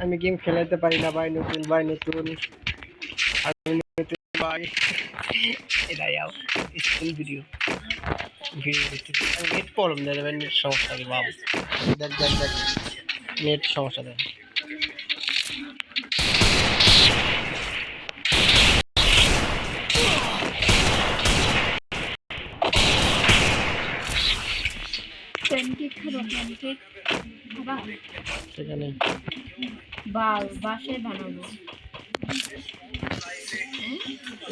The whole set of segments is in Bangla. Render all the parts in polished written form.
আমি গেম খেলাতে পারি না ভাই, নতুন ভাই, নতুন আমি নতুন ভাই। এটাই স্কুল ভিডিও দেখতে নেট প্রবলেম দেয় ভাই, নেট সমস্যা কি বাবু। দেখ দেখ দেখ, নেট সমস্যা দেয়। প্যানকেক খাবো, প্যানকেক খাবা? সেখানে বাসায় বানাবো।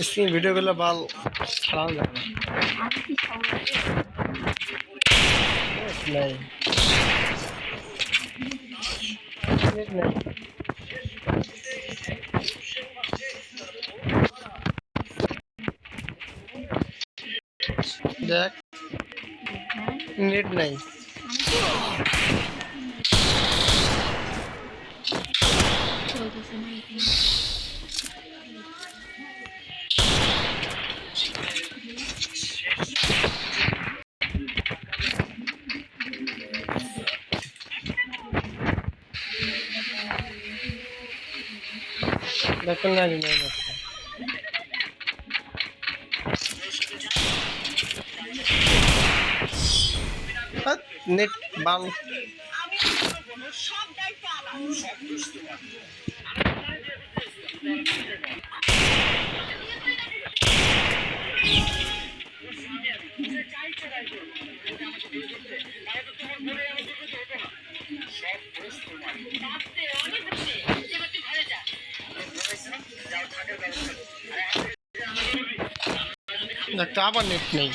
স্ক্রিন ভিডিওগুলো বাল ছাড়ানো যায় না। আমি কি নেই নেট নেই। দেখ নেট নাই। দেখুন না নেই নেট বাল। একটা আবার নেট নেই।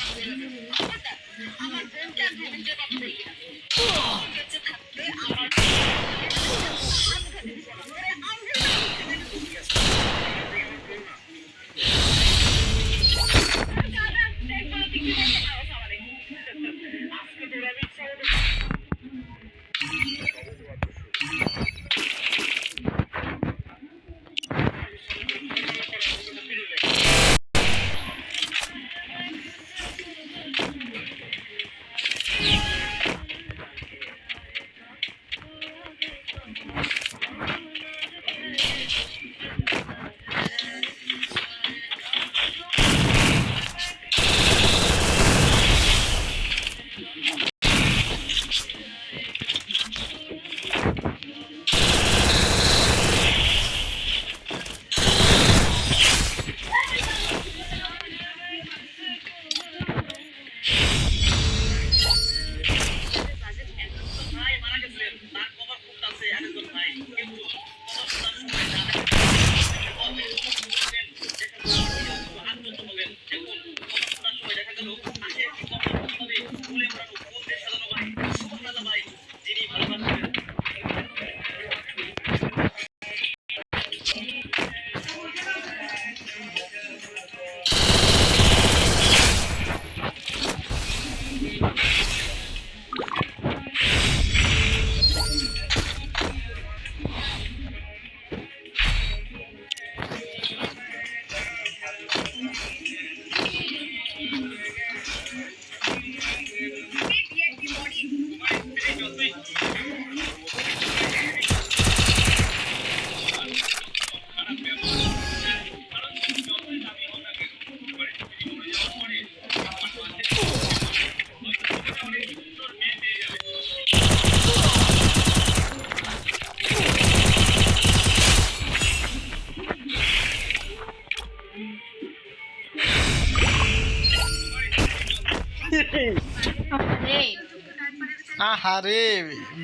আহারে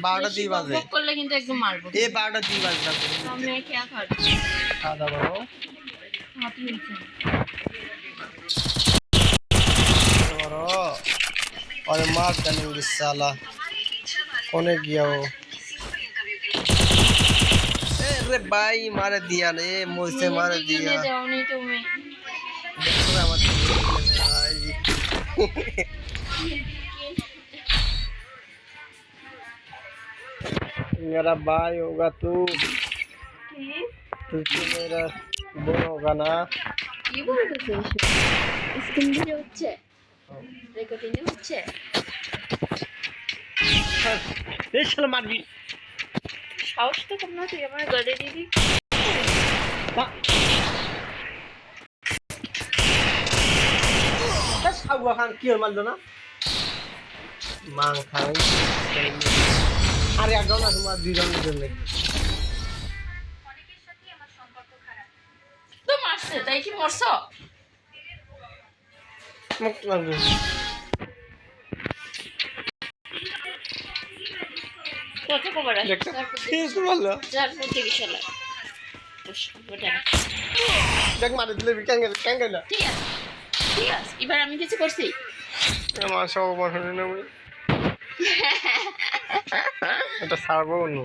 12টা 2 বাজে করলে কিন্তু একদম মারবো। এ 12টা 2 বাজে না मैं क्या कर খাওয়া দাওয়া করো। हाथ में করো और मार करेंगे साला होने गया वो। अरे भाई मार दिया ने मुझसे मार दिया। जाओनी तुम्हें देखो हमारे भाई मेरा भाई होगा तू तो मेरा बोन होगा ना। কি বলতেছো? স্ক্রিন ভিডিও হচ্ছে, রেকর্ডিং হচ্ছে। এই শালা মারবি সাহস তো কম না, তুই আমার গলে দিবি। সাগুয়া খান কি মারলো না মাং খাই আরে একজন না তোমার দুজনের জন্য তো মারছে, তাই কি মরছ? মুক্ত মারবে কত কবার আছে? দেখতে ঠিক মারলো তারপর থেকে শালা। দেখ মারে দিলে কেন গেল ঠিক আছে, ঠিক আছে, এবার আমি কিছু করছি। আমার সব বসনে না এটা সারবো অন্য